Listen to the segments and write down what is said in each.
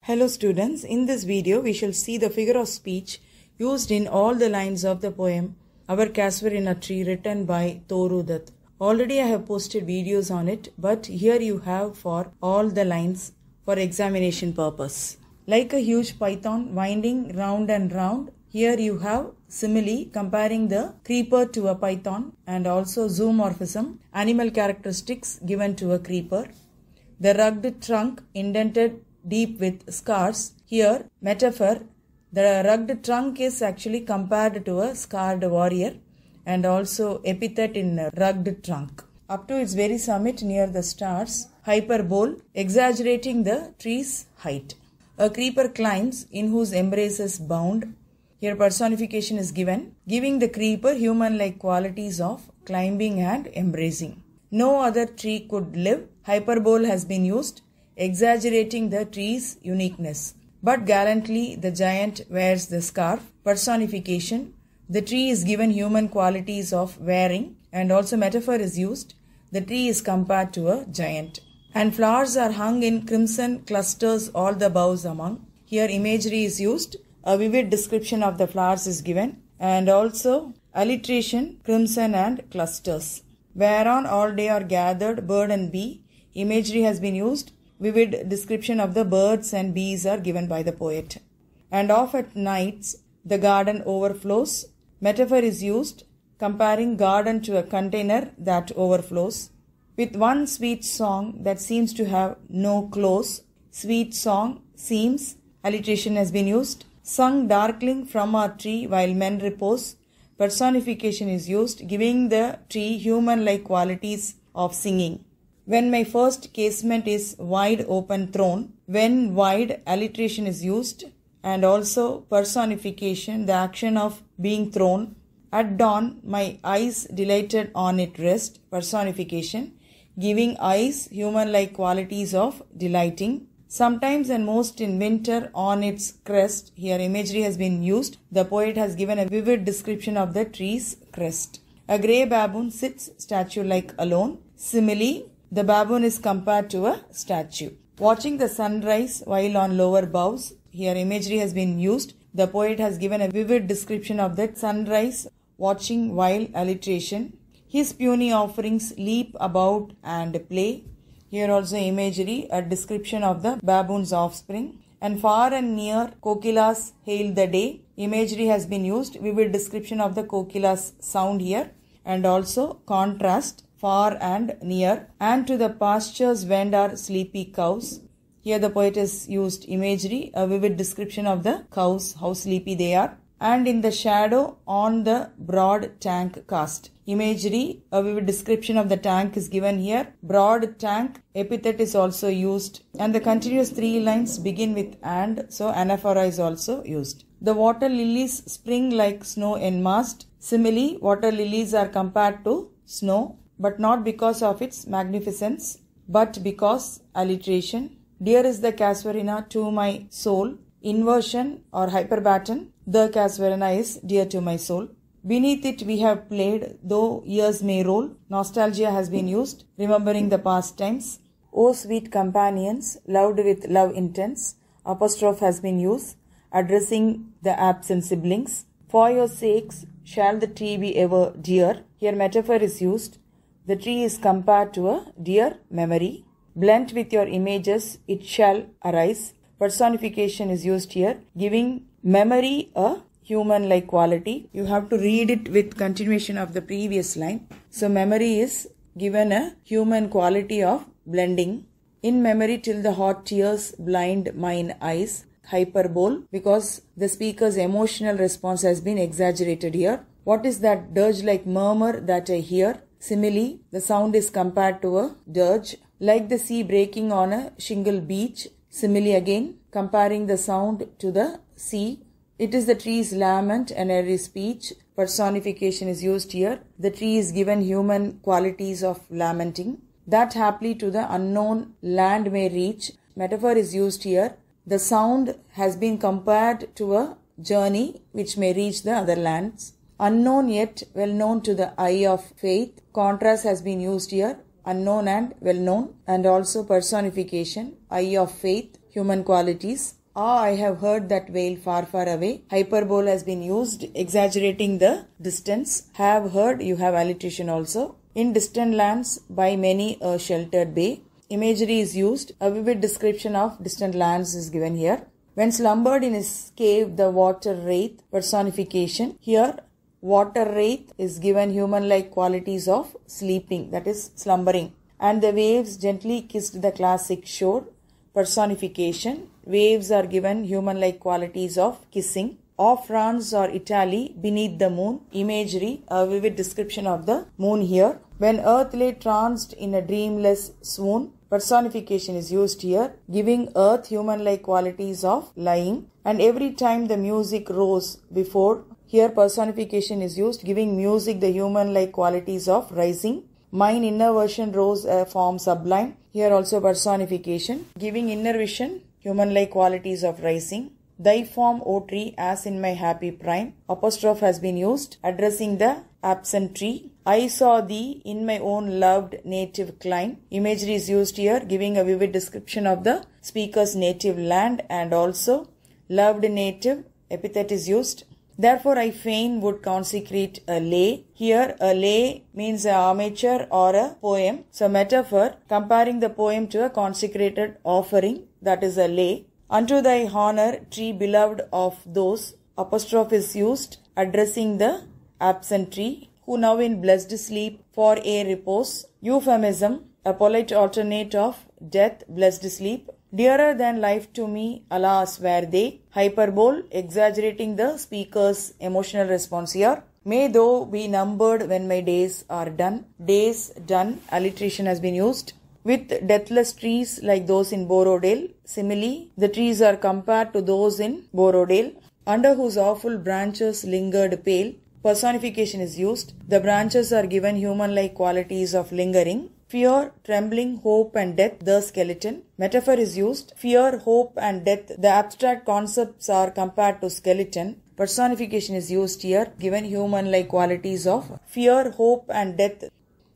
Hello students, in this video we shall see the figure of speech used in all the lines of the poem Our Casuarina Tree written by Torudat. Already I have posted videos on it, but here you have for all the lines for examination purpose. Like a huge python winding round and round, here you have simile comparing the creeper to a python and also zoomorphism, animal characteristics given to a creeper. The rugged trunk indented deep with scars. Here, metaphor, the rugged trunk is actually compared to a scarred warrior and also epithet in rugged trunk. Up to its very summit near the stars, hyperbole, exaggerating the tree's height. A creeper climbs in whose embrace is bound. Here personification is given, giving the creeper human-like qualities of climbing and embracing. No other tree could live. Hyperbole has been used, exaggerating the tree's uniqueness. But gallantly the giant wears the scarf. Personification. The tree is given human qualities of wearing, and also metaphor is used. The tree is compared to a giant. And flowers are hung in crimson clusters all the boughs among. Here imagery is used. A vivid description of the flowers is given. And also alliteration, crimson and clusters. Whereon all day are gathered bird and bee. Imagery has been used. Vivid description of the birds and bees are given by the poet. And off at nights the garden overflows. Metaphor is used, comparing garden to a container that overflows. With one sweet song that seems to have no close. Sweet song seems, alliteration has been used. Sung darkling from our tree while men repose. Personification is used, giving the tree human-like qualities of singing. When my first casement is wide open thrown, when wide, alliteration is used, and also personification, the action of being thrown. At dawn, my eyes delighted on it rest, personification, giving eyes human-like qualities of delighting. Sometimes and most in winter on its crest, here imagery has been used. The poet has given a vivid description of the tree's crest. A grey baboon sits statue-like alone. Simile. The baboon is compared to a statue. Watching the sunrise while on lower boughs. Here imagery has been used. The poet has given a vivid description of that sunrise, watching while alliteration. His puny offerings leap about and play. Here also imagery, a description of the baboon's offspring. And far and near, kokilas hail the day. Imagery has been used. Vivid description of the kokilas sound here. And also contrast. Far and near, and to the pastures wend our sleepy cows. Here the poet has used imagery, a vivid description of the cows, how sleepy they are. And in the shadow on the broad tank cast. Imagery, a vivid description of the tank is given here. Broad tank, epithet is also used. And the continuous three lines begin with and, so anaphora is also used. The water lilies spring like snow en mast. Simile, water lilies are compared to snow, but not because of its magnificence, but because alliteration. Dear is the casuarina to my soul. Inversion or hyperbaton. The casuarina is dear to my soul. Beneath it we have played, though years may roll. Nostalgia has been used, remembering the past times. O sweet companions, loved with love intense. Apostrophe has been used, addressing the absent siblings. For your sakes shall the tree be ever dear. Here metaphor is used. The tree is compared to a dear memory. Blent with your images, it shall arise. Personification is used here, giving memory a human-like quality. You have to read it with continuation of the previous line. So memory is given a human quality of blending. In memory till the hot tears blind mine eyes. Hyperbole, because the speaker's emotional response has been exaggerated here. What is that dirge-like murmur that I hear? Simile, the sound is compared to a dirge. Like the sea breaking on a shingle beach. Simile again, comparing the sound to the sea. It is the tree's lament and airy speech. Personification is used here. The tree is given human qualities of lamenting. That haply to the unknown land may reach. Metaphor is used here. The sound has been compared to a journey which may reach the other lands. Unknown yet well known to the eye of faith. Contrast has been used here. Unknown and well known. And also personification. Eye of faith. human qualities. Ah, I have heard that vale far, far away. Hyperbole has been used, exaggerating the distance. Have heard, you have alliteration also. In distant lands, by many a sheltered bay. Imagery is used. A vivid description of distant lands is given here. When slumbered in his cave, the water wraith, personification. Here, water wraith is given human-like qualities of sleeping, that is slumbering. And the waves gently kissed the classic shore, personification. Waves are given human-like qualities of kissing. Of France or Italy, beneath the moon, imagery, a vivid description of the moon here. When earth lay tranced in a dreamless swoon, personification is used here, giving earth human-like qualities of lying. And every time the music rose before, here personification is used, giving music the human-like qualities of rising. Mine inner version rose a form sublime. Here also personification, giving inner vision, human-like qualities of rising. Thy form, O tree, as in my happy prime. Apostrophe has been used, addressing the absent tree. I saw thee in my own loved native clime. Imagery is used here, giving a vivid description of the speaker's native land and also loved native. Epithet is used. Therefore, I fain would consecrate a lay. Here, a lay means an armature or a poem. So, metaphor, comparing the poem to a consecrated offering, that is a lay. Unto thy honor, tree beloved of those, apostrophe is used, addressing the absent tree, who now in blessed sleep for a repose. Euphemism, a polite alternate of death, blessed sleep. Dearer than life to me, alas, were they. Hyperbole, exaggerating the speaker's emotional response here. May thou be numbered when my days are done. Days done, alliteration has been used. With deathless trees like those in Borodale, simile, the trees are compared to those in Borodale, under whose awful branches lingered pale. Personification is used. The branches are given human-like qualities of lingering. Fear, trembling, hope and death, the skeleton. Metaphor is used. Fear, hope and death, the abstract concepts are compared to skeleton. Personification is used here, given human-like qualities of fear, hope and death.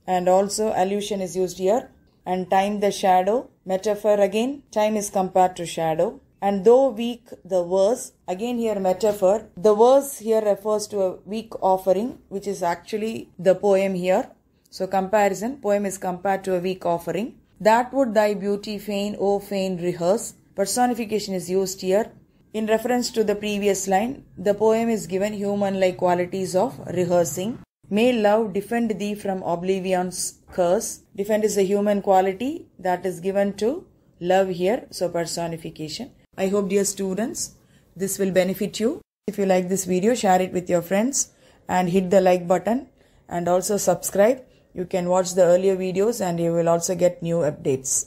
And also allusion is used here. And time the shadow. Metaphor again, time is compared to shadow. And though weak the verse, again here metaphor. The verse here refers to a weak offering, which is actually the poem here. So comparison, poem is compared to a weak offering. That would thy beauty fain, O fain rehearse. Personification is used here. In reference to the previous line, the poem is given human-like qualities of rehearsing. May love defend thee from oblivion's curse. Defend is a human quality that is given to love here. So personification. I hope, dear students, this will benefit you. If you like this video, share it with your friends and hit the like button and also subscribe. You can watch the earlier videos and you will also get new updates.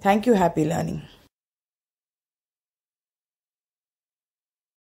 Thank you. Happy learning.